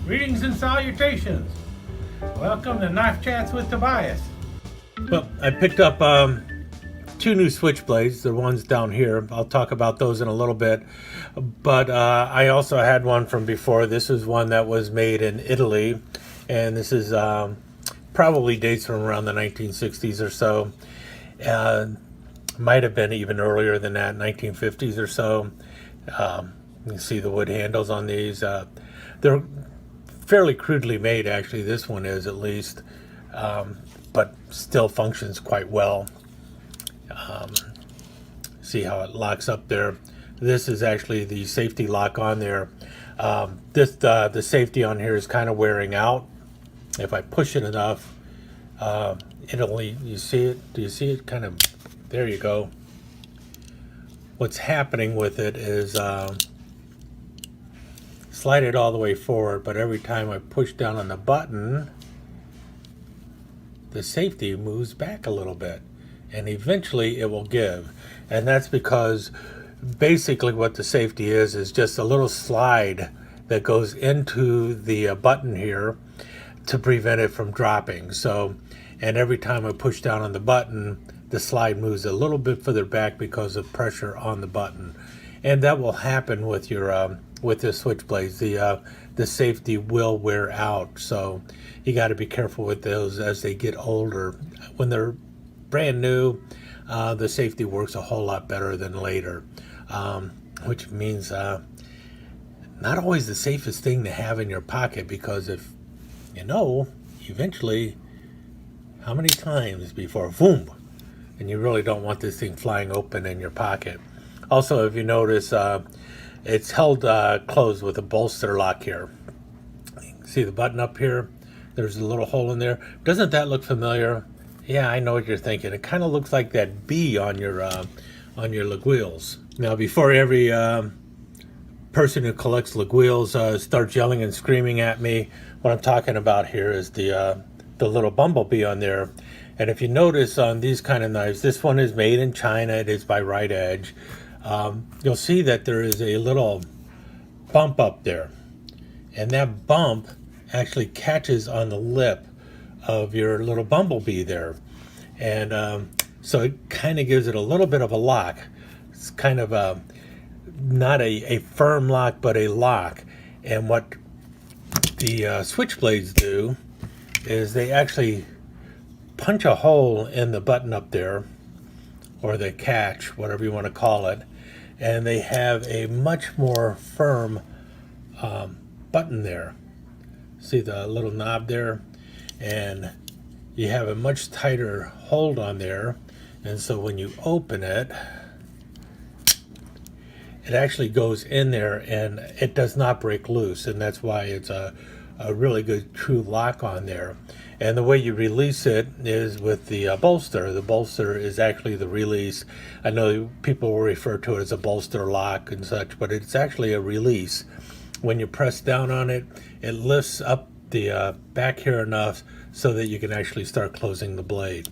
Greetings and salutations. Welcome to Knife Chats with Tobias. Well, I picked up two new Switchblades, the ones down here. I'll talk about those in a little bit. But I also had one from before. This is one that was made in Italy. And this is probably dates from around the 1960s or so. Might have been even earlier than that, 1950s or so. You can see the wood handles on these. They're fairly crudely made, actually. This one is, at least, but still functions quite well. See how it locks up there. This is actually the safety lock on there. The safety on here is kind of wearing out. If I push it enough, you see it? Do you see it? Kind of, there you go. What's happening with it is slide it all the way forward, but every time I push down on the button, the safety moves back a little bit, and eventually it will give. And that's because basically what the safety is just a little slide that goes into the button here to prevent it from dropping. So, and every time I push down on the button, the slide moves a little bit further back because of pressure on the button. And that will happen with your with the Switchblades. The safety will wear out, so you got to be careful with those as they get older. When they're brand new, the safety works a whole lot better than later, which means not always the safest thing to have in your pocket, because if eventually, how many times before boom, and you really don't want this thing flying open in your pocket. Also, if you notice, it's held closed with a bolster lock here. See the button up here? There's a little hole in there. Doesn't that look familiar? Yeah, I know what you're thinking. It kind of looks like that B on your Laguiles. Now, before every person who collects Laguiles starts yelling and screaming at me, what I'm talking about here is the little bumblebee on there. And if you notice on these kind of knives, this one is made in China. It is by Right Edge. You'll see that there is a little bump up there, and that bump actually catches on the lip of your little bumblebee there, and so it kind of gives it a little bit of a lock. It's kind of not a firm lock, but a lock. And what the Switchblades do is they actually punch a hole in the button up there, or the catch, whatever you want to call it, and they have a much more firm button there. See the little knob there? And you have a much tighter hold on there, and so when you open it, it actually goes in there and it does not break loose, and that's why it's a really good true lock on there. And the way you release it is with the bolster. The bolster is actually the release. I know people will refer to it as a bolster lock and such, but it's actually a release. When you press down on it, it lifts up the back here enough so that you can actually start closing the blade.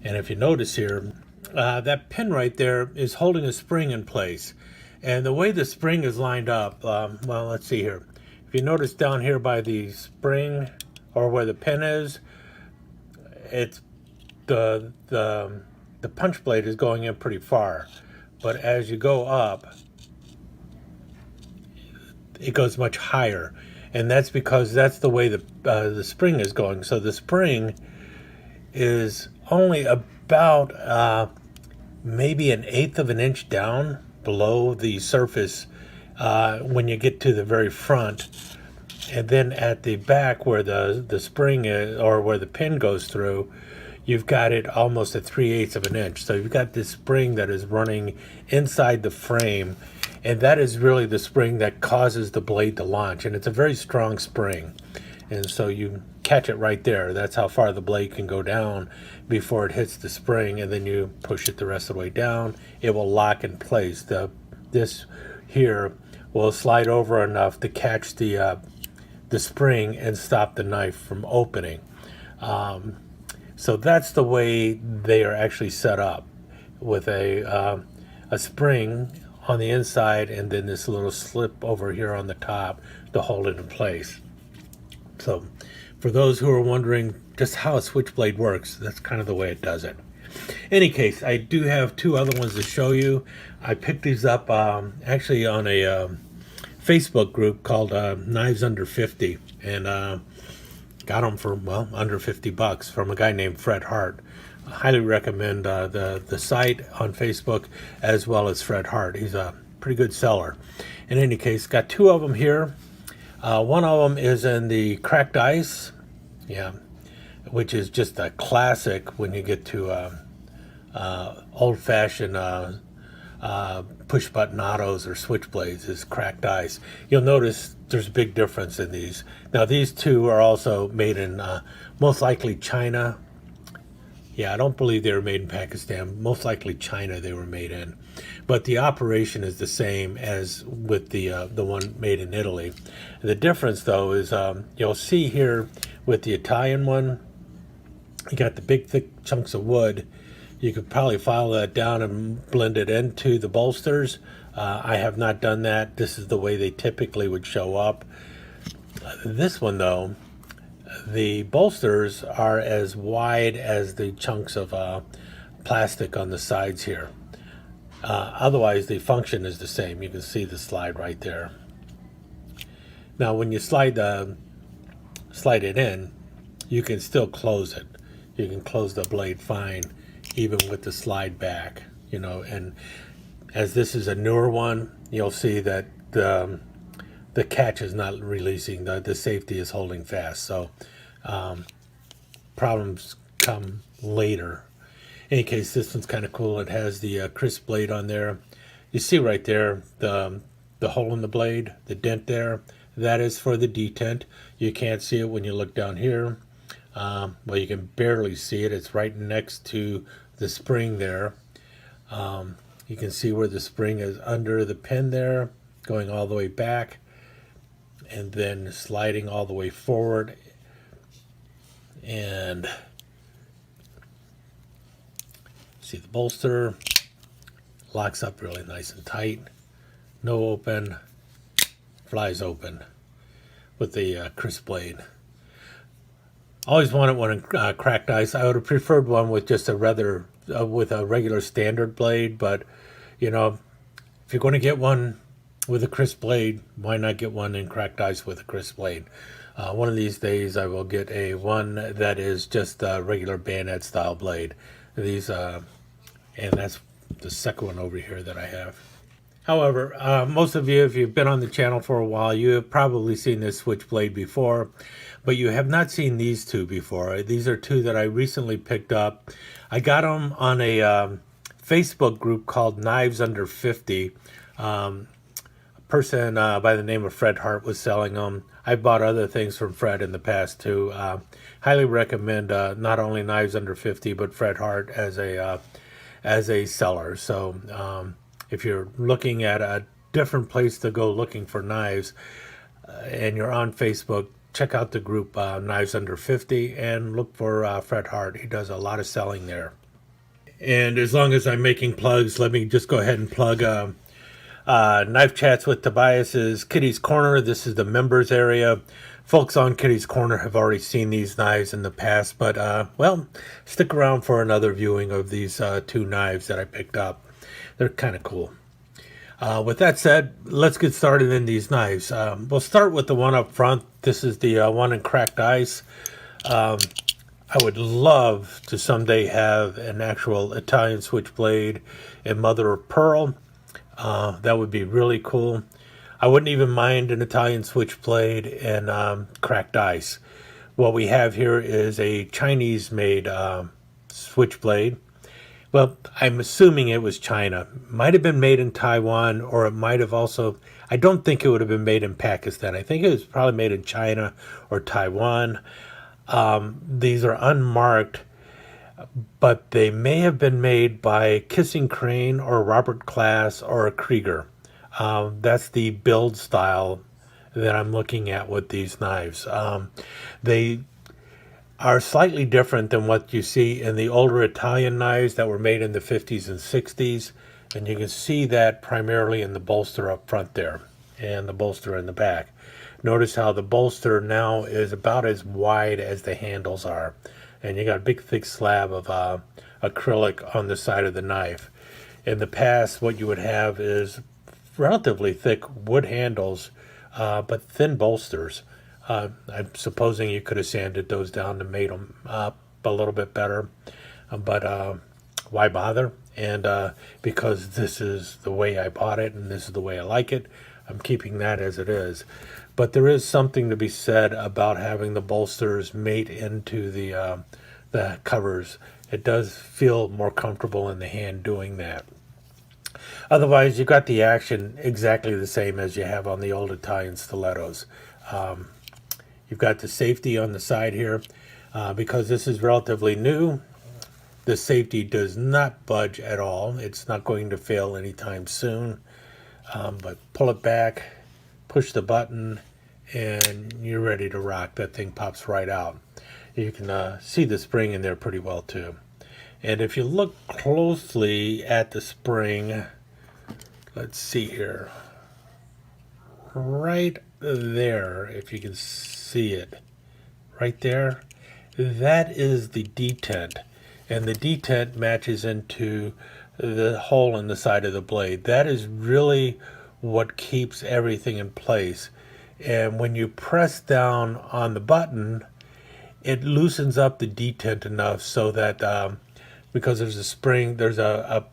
And if you notice here, that pin right there is holding a spring in place. And the way the spring is lined up, well, let's see here. If you notice down here by the spring, or where the pin is, it's the punch blade is going in pretty far, but as you go up, it goes much higher, and that's because that's the way the spring is going. So the spring is only about maybe 1/8 of an inch down below the surface when you get to the very front. And then at the back where the spring is, or where the pin goes through, you've got it almost at 3/8 of an inch. So you've got this spring that is running inside the frame, and that is really the spring that causes the blade to launch. And it's a very strong spring. And so you catch it right there. That's how far the blade can go down before it hits the spring, and then you push it the rest of the way down. It will lock in place. This here will slide over enough to catch the spring and stop the knife from opening. So that's the way they are actually set up, with a spring on the inside and then this little slip over here on the top to hold it in place. So for those who are wondering just how a Switchblade works, that's kind of the way it does it. Any case, I do have two other ones to show you. I picked these up actually on a Facebook group called Knives Under 50, and got them for, well, under $50 from a guy named Fred Hart. I highly recommend the site on Facebook as well as Fred Hart. He's a pretty good seller. In any case, got two of them here. One of them is in the cracked ice, yeah, which is just a classic when you get to old-fashioned push-button autos or switchblades is cracked ice. You'll notice there's a big difference in these. Now, these two are also made in most likely China. Yeah, I don't believe they were made in Pakistan. Most likely China they were made in. But the operation is the same as with the one made in Italy. The difference, though, is you'll see here with the Italian one, you got the big, thick chunks of wood. You could probably file that down and blend it into the bolsters. I have not done that. This is the way they typically would show up. This one, though, the bolsters are as wide as the chunks of plastic on the sides here. Otherwise, the function is the same. You can see the slide right there. Now, when you slide it in, you can still close it. You can close the blade fine, even with the slide back. You know, and as this is a newer one, you'll see that the catch is not releasing. The safety is holding fast. So problems come later. In any case, this one's kind of cool. It has the crisp blade on there. You see right there the hole in the blade, the dent there. That is for the detent. You can't see it when you look down here. Well, you can barely see it. It's right next to the spring there. You can see where the spring is under the pin there, going all the way back, and then sliding all the way forward. And see the bolster locks up really nice and tight. No open, flies open with the crisp blade. Always wanted one in cracked ice. I would have preferred one with just a with a regular standard blade, but you know, if you're going to get one with a crisp blade, why not get one in cracked ice with a crisp blade? One of these days I will get one that is just a regular bayonet style blade. These and that's the second one over here that I have. However, most of you, if you've been on the channel for a while, you have probably seen this Switchblade before, but you have not seen these two before. These are two that I recently picked up. I got them on a Facebook group called Knives Under 50. A person by the name of Fred Hart was selling them. I bought other things from Fred in the past too. Highly recommend not only Knives Under 50, but Fred Hart as a seller. So if you're looking at a different place to go looking for knives and you're on Facebook, check out the group Knives Under 50 and look for Fred Hart. He does a lot of selling there. And as long as I'm making plugs, let me just go ahead and plug Knife Chats with Tobias's Kitty's Corner. This is the members area. Folks on Kitty's Corner have already seen these knives in the past, but well, stick around for another viewing of these two knives that I picked up. They're kind of cool. With that said, let's get started in these knives. We'll start with the one up front. This is the one in cracked ice. I would love to someday have an actual Italian switchblade in mother of pearl. That would be really cool. I wouldn't even mind an Italian switchblade in cracked ice. What we have here is a Chinese-made switchblade. Well, I'm assuming it was China. Might have been made in Taiwan, or it might have also... I don't think it would have been made in Pakistan. I think it was probably made in China or Taiwan. These are unmarked, but they may have been made by Kissing Crane or Robert Class or a Krieger. That's the build style that I'm looking at with these knives. They are slightly different than what you see in the older Italian knives that were made in the 50s and 60s. And you can see that primarily in the bolster up front there. and the bolster in the back. Notice how the bolster now is about as wide as the handles are, and you got a big thick slab of acrylic on the side of the knife. In the past, what you would have is relatively thick wood handles, but thin bolsters. I'm supposing you could have sanded those down to made them up a little bit better, but why bother? And because this is the way I bought it and this is the way I like it, I'm keeping that as it is. But there is something to be said about having the bolsters made into the covers. It does feel more comfortable in the hand doing that. Otherwise, you got the action exactly the same as you have on the old Italian stilettos. You've got the safety on the side here. Because this is relatively new, the safety does not budge at all. It's not going to fail anytime soon. But pull it back, push the button, and you're ready to rock. That thing pops right out. You can see the spring in there pretty well too. And if you look closely at the spring, let's see here, right there, if you can see it, right there, that is the detent. And the detent matches into the hole in the side of the blade. That is really what keeps everything in place. And when you press down on the button, it loosens up the detent enough so that because there's a spring, there's a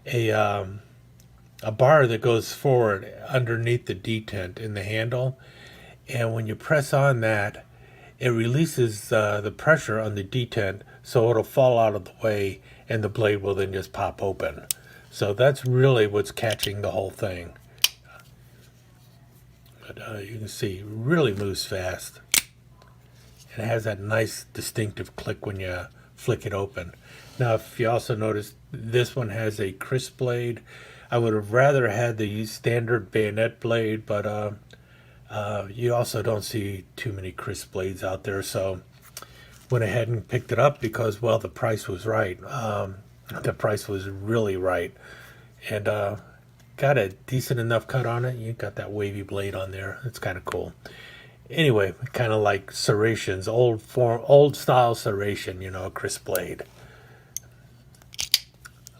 bar that goes forward underneath the detent in the handle, and when you press on that, it releases the pressure on the detent, so it'll fall out of the way and the blade will then just pop open. So that's really what's catching the whole thing. But you can see, it really moves fast. And it has that nice distinctive click when you flick it open. Now, if you also notice, this one has a crisp blade. I would have rather had the standard bayonet blade, but you also don't see too many crisp blades out there, so went ahead and picked it up because, well, the price was right. The price was really right, and got a decent enough cut on it. You got that wavy blade on there. It's kind of cool. Anyway, kind of like serrations, old style serration, you know, a crisp blade.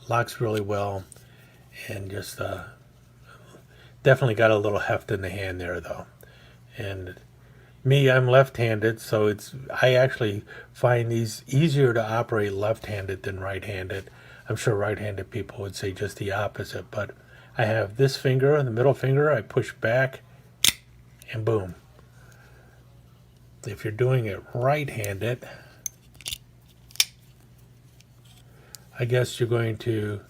Locks really well, and just definitely got a little heft in the hand there, though. And me, I'm left-handed, so I actually find these easier to operate left-handed than right-handed. I'm sure right-handed people would say just the opposite, but I have this finger, the middle finger, I push back, and boom. If you're doing it right-handed, I guess you're going to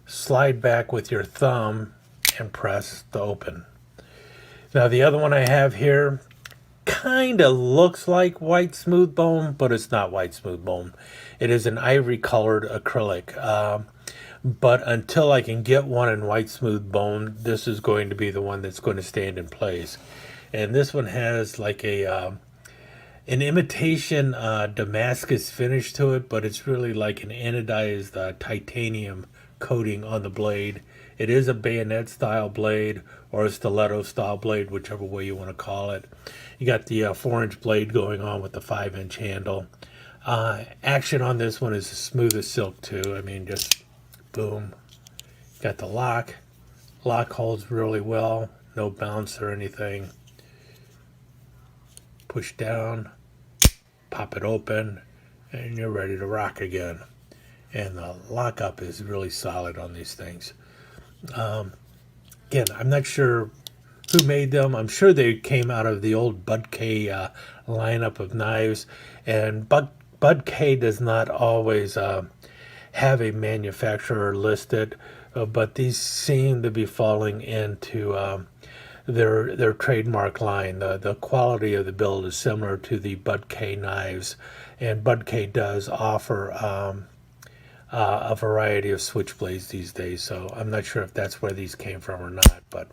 slide back with your thumb and press to open. Now the other one I have here kind of looks like white smooth bone, but it's not white smooth bone. It is an ivory colored acrylic. But until I can get one in white smooth bone, this is going to be the one that's going to stand in place. And this one has like an imitation Damascus finish to it, but it's really like an anodized titanium coating on the blade. It is a bayonet style blade or a stiletto style blade, whichever way you want to call it. You got the 4-inch blade going on with the 5-inch handle. Action on this one is as smooth as silk too. I mean, just boom. Got the lock. Lock holds really well. No bounce or anything. Push down, pop it open, and you're ready to rock again. And the lockup is really solid on these things. Again, I'm not sure who made them. I'm sure they came out of the old BudK lineup of knives. And BudK does not always have a manufacturer listed, but these seem to be falling into their trademark line. The quality of the build is similar to the BudK knives, and BudK does offer a variety of switchblades these days, so I'm not sure if that's where these came from or not, but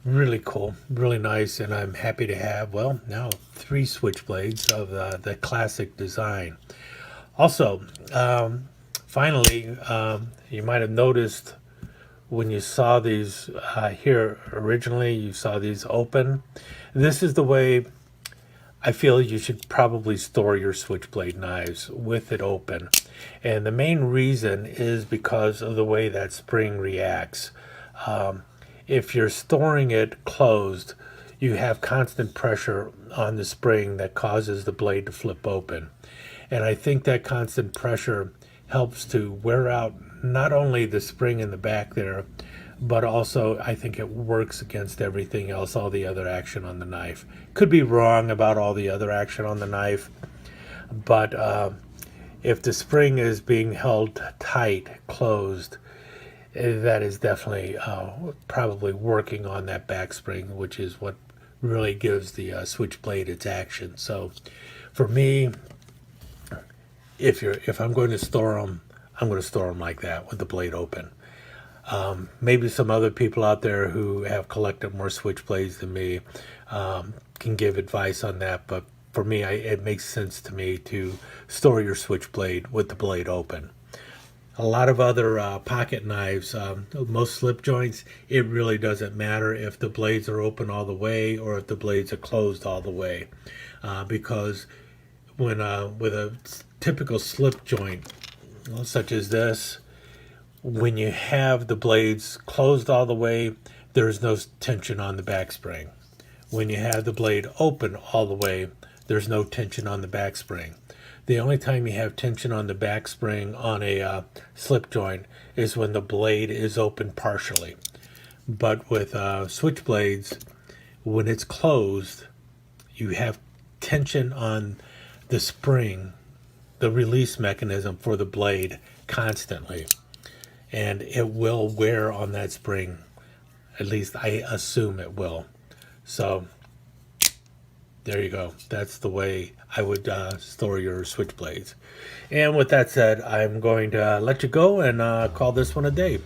really cool, really nice, and I'm happy to have, well, now 3 switchblades of the classic design. Also, finally, you might have noticed when you saw these here originally, you saw these open. This is the way I feel you should probably store your Switchblade knives, with it open. And the main reason is because of the way that spring reacts. If you're storing it closed, you have constant pressure on the spring that causes the blade to flip open. And I think that constant pressure helps to wear out not only the spring in the back there, but also I think it works against everything else, all the other action on the knife. Could be wrong about all the other action on the knife, but if the spring is being held tight, closed, that is definitely probably working on that back spring, which is what really gives the Switchblade its action. So for me, if I'm going to store them, I'm going to store them like that, with the blade open. Maybe some other people out there who have collected more Switchblades than me can give advice on that, but for me, it makes sense to me to store your Switchblade with the blade open. A lot of other pocket knives, most slip joints, it really doesn't matter if the blades are open all the way or if the blades are closed all the way, because when with a typical slip joint such as this, when you have the blades closed all the way, there is no tension on the back spring. When you have the blade open all the way, there's no tension on the back spring. The only time you have tension on the back spring on a slip joint is when the blade is open partially. But with Switchblades, when it's closed, you have tension on the spring, the release mechanism for the blade, constantly. And it will wear on that spring. At least I assume it will. So there you go. That's the way I would store your Switchblades. And with that said, I'm going to let you go and call this one a day.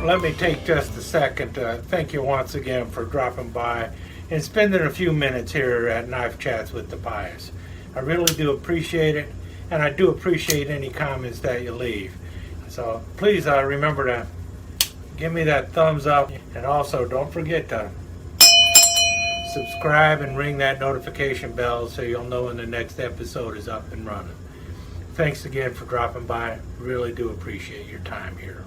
Let me take just a second to thank you once again for dropping by and spending a few minutes here at Knife Chats with the Pious. I really do appreciate it, and I do appreciate any comments that you leave. So please remember to give me that thumbs up, and also don't forget to subscribe and ring that notification bell so you'll know when the next episode is up and running. Thanks again for dropping by. Really do appreciate your time here.